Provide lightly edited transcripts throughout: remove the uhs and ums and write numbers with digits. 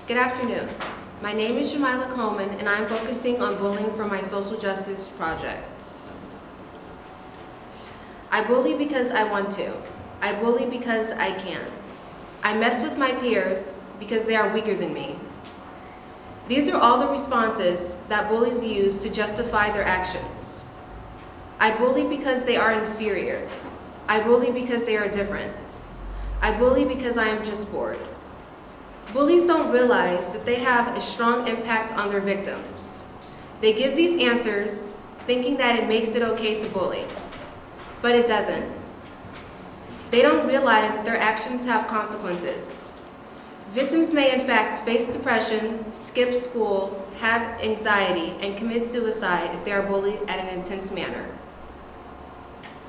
Good afternoon. My name is Jamila and I'm focusing on bullying for my social justice project. I bully because I want to. I bully because I can. I mess with my peers because they are weaker than me. These are all the responses that bullies use to justify their actions. I bully because they are inferior. I bully because they are different. I bully because I am just bored. Bullies don't realize that they have a strong impact on their victims. They give these answers thinking that it makes it okay to bully, but it doesn't. They don't realize that their actions have consequences. Victims may in fact face depression, skip school, have anxiety, and commit suicide if they are bullied at an intense manner.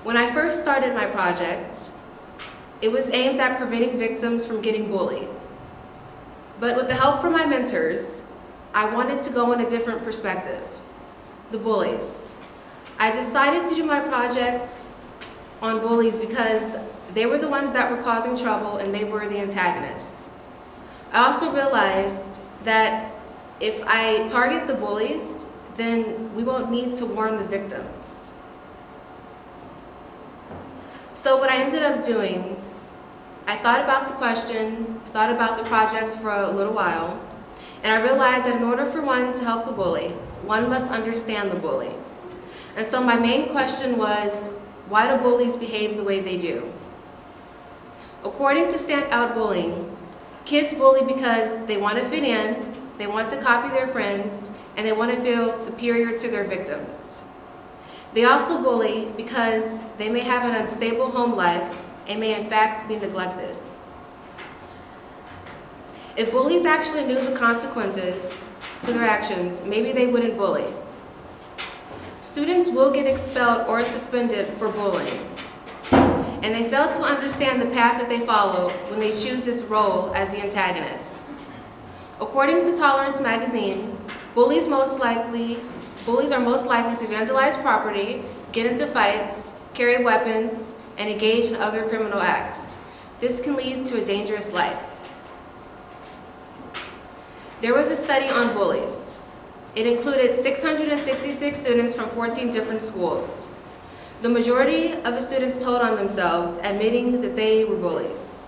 When I first started my project, it was aimed at preventing victims from getting bullied. But with the help from my mentors, I wanted to go in a different perspective, the bullies. I decided to do my project on bullies because they were the ones that were causing trouble and they were the antagonists. I also realized that if I target the bullies, then we won't need to warn the victims. So what I ended up doing, I thought about the question, thought about the projects for a little while, and I realized that in order for one to help the bully, one must understand the bully. And so my main question was, why do bullies behave the way they do? According to Stand Out Bullying, kids bully because they want to fit in, they want to copy their friends, and they want to feel superior to their victims. They also bully because they may have an unstable home life and may in fact be neglected. If bullies actually knew the consequences to their actions, maybe they wouldn't bully. Students will get expelled or suspended for bullying, and they fail to understand the path that they follow when they choose this role as the antagonists. According to Tolerance magazine, bullies are most likely to vandalize property, get into fights, carry weapons, and engage in other criminal acts. This can lead to a dangerous life. There was a study on bullies. It included 666 students from 14 different schools. The majority of the students told on themselves, admitting that they were bullies.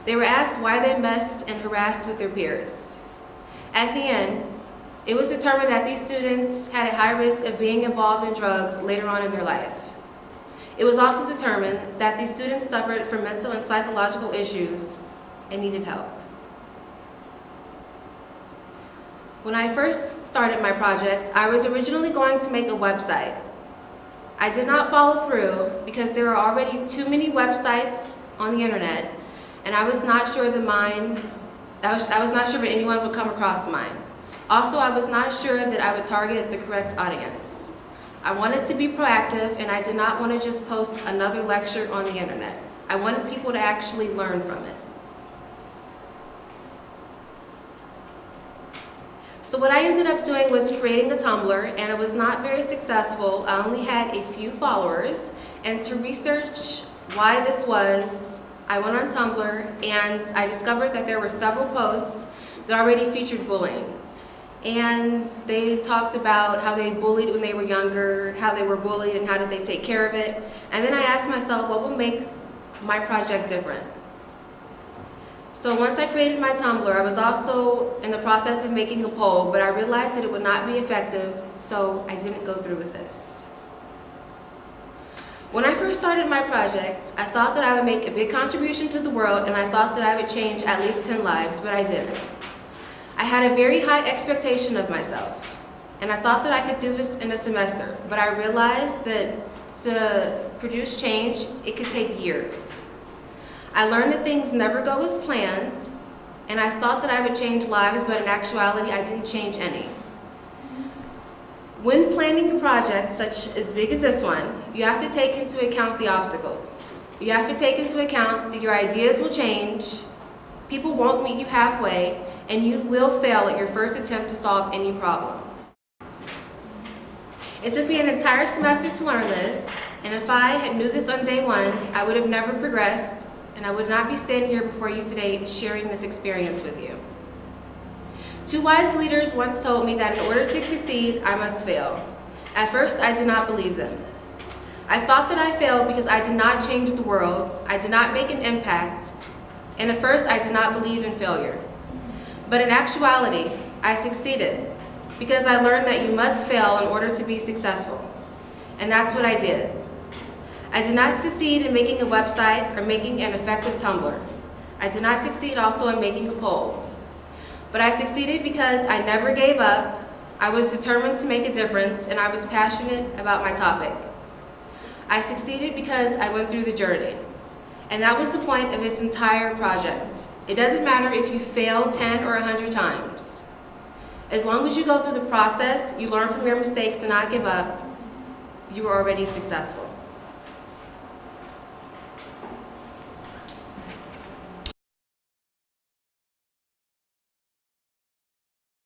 They were asked why they messed and harassed with their peers. At the end, it was determined that these students had a high risk of being involved in drugs later on in their life. It was also determined that these students suffered from mental and psychological issues and needed help. When I first started my project, I was originally going to make a website. I did not follow through because there are already too many websites on the internet, and I was not sure that anyone would come across mine. Also, I was not sure that I would target the correct audience. I wanted to be proactive, and I did not want to just post another lecture on the internet. I wanted people to actually learn from it. So what I ended up doing was creating a Tumblr, and it was not very successful. I only had a few followers, and to research why this was, I went on Tumblr, and I discovered that there were several posts that already featured bullying. And they talked about how they bullied when they were younger, how they were bullied and how did they take care of it. And then I asked myself, what would make my project different? So once I created my Tumblr, I was also in the process of making a poll, but I realized that it would not be effective, so I didn't go through with this. When I first started my project, I thought that I would make a big contribution to the world, and I thought that I would change at least 10 lives, but I didn't. I had a very high expectation of myself, and I thought that I could do this in a semester, but I realized that to produce change, it could take years. I learned that things never go as planned, and I thought that I would change lives, but in actuality, I didn't change any. When planning a project such as big as this one, you have to take into account the obstacles. You have to take into account that your ideas will change, people won't meet you halfway, and you will fail at your first attempt to solve any problem. It took me an entire semester to learn this, and if I had knew this on day one, I would have never progressed, and I would not be standing here before you today sharing this experience with you. Two wise leaders once told me that in order to succeed, I must fail. At first, I did not believe them. I thought that I failed because I did not change the world, I did not make an impact, and at first I did not believe in failure. But in actuality, I succeeded because I learned that you must fail in order to be successful. And that's what I did. I did not succeed in making a website or making an effective Tumblr. I did not succeed also in making a poll. But I succeeded because I never gave up, I was determined to make a difference, and I was passionate about my topic. I succeeded because I went through the journey. And that was the point of this entire project. It doesn't matter if you fail 10 or 100 times. As long as you go through the process, you learn from your mistakes and not give up, you are already successful.